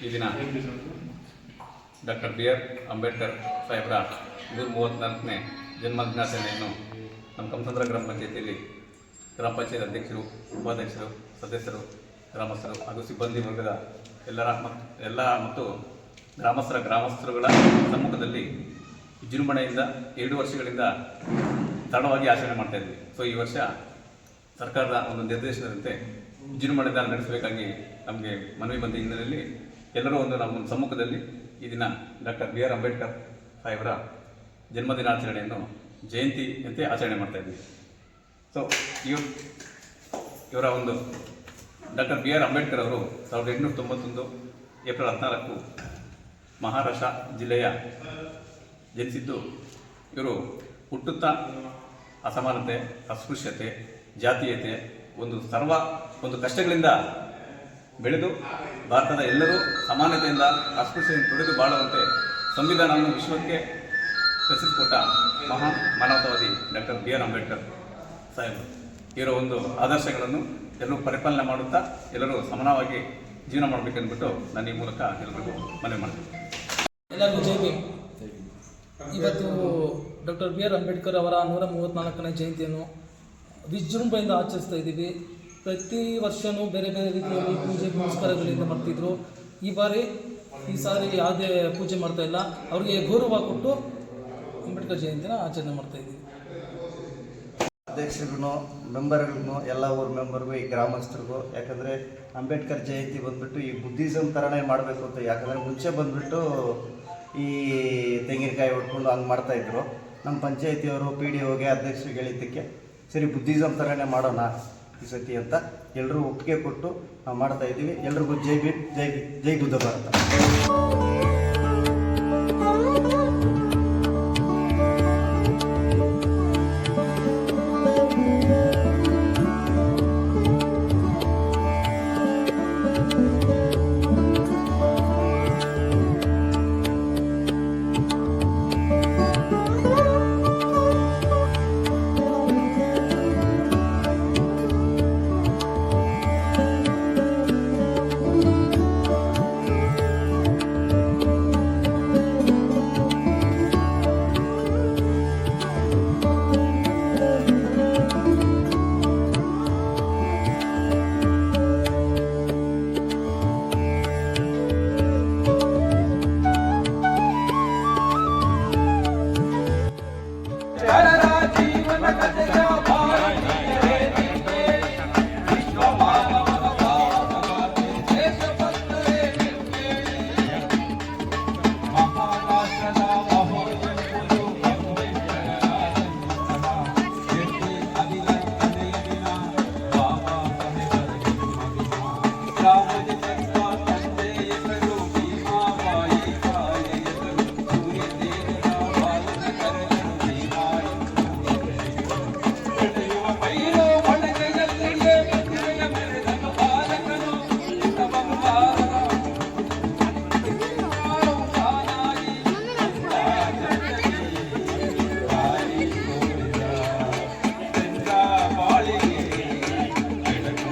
ಈ ದಿನ doctor B R Ambedkar ಸಾಹೇಬರ 134ನೇ ಜನ್ಮದಿನಾಚರಣೆಯನ್ನು ನಮ್ಮ ಕಮಸಂದ್ರ ಗ್ರಾಮ ಪಂಚಾಯತಿಯಲ್ಲಿ ಗ್ರಾಮ ಪಂಚಾಯತ್ ಅಧ್ಯಕ್ಷರು, ಉಪಾಧ್ಯಕ್ಷರು, ಸದಸ್ಯರು, ಗ್ರಾಮಸ್ಥರು ಹಾಗೂ ಸಿಬ್ಬಂದಿ ವರ್ಗದ ಎಲ್ಲ ಮತ್ತು ಗ್ರಾಮಸ್ಥರುಗಳ ಸಮ್ಮುಖದಲ್ಲಿ ವಿಜೃಂಭಣೆಯಿಂದ 2 ವರ್ಷಗಳಿಂದ ತಡವಾಗಿ ಆಚರಣೆ ಮಾಡ್ತಾಯಿದ್ವಿ. ಸೊ ಈ ವರ್ಷ ಸರ್ಕಾರದ ಒಂದು ನಿರ್ದೇಶನದಂತೆ ವಿಜೃಂಭಣೆಯಿಂದ ನಡೆಸಬೇಕಾಗಿ ನಮಗೆ ಮನವಿ ಬಂದ ಹಿನ್ನೆಲೆಯಲ್ಲಿ ಎಲ್ಲರೂ ನಮ್ಮ ಸಮ್ಮುಖದಲ್ಲಿ ಈ ದಿನ ಡಾಕ್ಟರ್ ಬಿ ಆರ್ ಅಂಬೇಡ್ಕರ್ ಸಾಹೇಬರ ಜನ್ಮದಿನಾಚರಣೆಯನ್ನು ಜಯಂತಿಯಂತೆ ಆಚರಣೆ ಮಾಡ್ತಾಯಿದ್ವಿ. ಸೊ ಇವರ ಒಂದು ಡಾಕ್ಟರ್ ಬಿ ಆರ್ ಅಂಬೇಡ್ಕರ್ ಅವರು 1891 ಏಪ್ರಿಲ್ 14 ಮಹಾರಾಷ್ಟ್ರ ಜಿಲ್ಲೆಯ ಜನಿಸಿದ್ದು. ಇವರು ಹುಟ್ಟುತ್ತಾ ಅಸಮಾನತೆ, ಅಸ್ಪೃಶ್ಯತೆ, ಜಾತೀಯತೆ ಒಂದು ಕಷ್ಟಗಳಿಂದ ಬೆಳೆದು ಭಾರತದ ಎಲ್ಲರೂ ಸಮಾನತೆಯಿಂದ ಅಸ್ಪೃಶ್ಯತೆಯನ್ನು ತೊಡೆದು ಬಾಳುವಂತೆ ಸಂವಿಧಾನವನ್ನು ವಿಶ್ವಕ್ಕೆ ರಚಿಸಿಕೊಟ್ಟ ಮಹಾನ್ ಮಾನವತಾವಾದಿ ಡಾಕ್ಟರ್ ಬಿ ಆರ್ ಅಂಬೇಡ್ಕರ್ ಸಾಹೇಬರು. ಇವರ ಒಂದು ಆದರ್ಶಗಳನ್ನು ಎಲ್ಲರೂ ಪರಿಪಾಲನೆ ಮಾಡುತ್ತಾ ಎಲ್ಲರೂ ಸಮಾನವಾಗಿ ಜೀವನ ಮಾಡಬೇಕಂದ್ಬಿಟ್ಟು ನಾನು ಈ ಮೂಲಕ ಎಲ್ಲರಿಗೂ ಮನವಿ ಮಾಡ್ತೀನಿ. ಎಲ್ಲರಿಗೂ ಜೈ ಭೀಮ್. ಇವತ್ತು ಡಾಕ್ಟರ್ ಬಿ ಆರ್ ಅಂಬೇಡ್ಕರ್ ಅವರ 134ನೇ ಜಯಂತಿಯನ್ನು ವಿಜೃಂಭಣೆಯಿಂದ ಆಚರಿಸ್ತಾ ಇದ್ದೀವಿ. ಪ್ರತಿ ವರ್ಷವೂ ಬೇರೆ ಬೇರೆ ರೀತಿಯಲ್ಲಿ ಪೂಜೆ ಪುನಸ್ಕಾರಗಳಿಂದ ಮಾಡ್ತಿದ್ರು. ಈ ಸಾರಿ ಯಾವುದೇ ಪೂಜೆ ಮಾಡ್ತಾ ಇಲ್ಲ, ಅವರಿಗೆ ಗೌರವ ಕೊಟ್ಟು ಅಂಬೇಡ್ಕರ್ ಜಯಂತಿನ ಆಚರಣೆ ಮಾಡ್ತಾ ಇದ್ದೀವಿ. ಅಧ್ಯಕ್ಷರಿಗೂ ಮೆಂಬರ್ಗಳಿಗೂ ಎಲ್ಲ ಊರ ಮೆಂಬರ್ಗೂ ಈ ಗ್ರಾಮಸ್ಥರಿಗೂ, ಯಾಕಂದರೆ ಅಂಬೇಡ್ಕರ್ ಜಯಂತಿ ಬಂದುಬಿಟ್ಟು ಈ ಬುದ್ಧಿಸಮ್ ಥರನೇ ಮಾಡಬೇಕು ಅಂತ. ಯಾಕಂದರೆ ಮುಂಚೆ ಬಂದುಬಿಟ್ಟು ಈ ತೆಂಗಿನಕಾಯಿ ಹೊಡ್ಕೊಂಡು ಹಂಗೆ ಮಾಡ್ತಾಯಿದ್ರು. ನಮ್ಮ ಪಂಚಾಯತಿಯವರು PDOಗೆ ಅಧ್ಯಕ್ಷರಿಗೆ ಹೇಳಿದ್ದಕ್ಕೆ ಸರಿ ಬುದ್ಧಿಸಮ್ ಥರನೇ ಮಾಡೋಣ ಈ ಸತಿ ಅಂತ ಎಲ್ಲರೂ ಒಪ್ಪಿಗೆ ಕೊಟ್ಟು ನಾವು ಮಾಡ್ತಾಯಿದ್ದೀವಿ. ಎಲ್ರಿಗೂ ಜೈ ಭೀಮ್, ಜೈ ಬುದ್ಧ ಭಾರತ.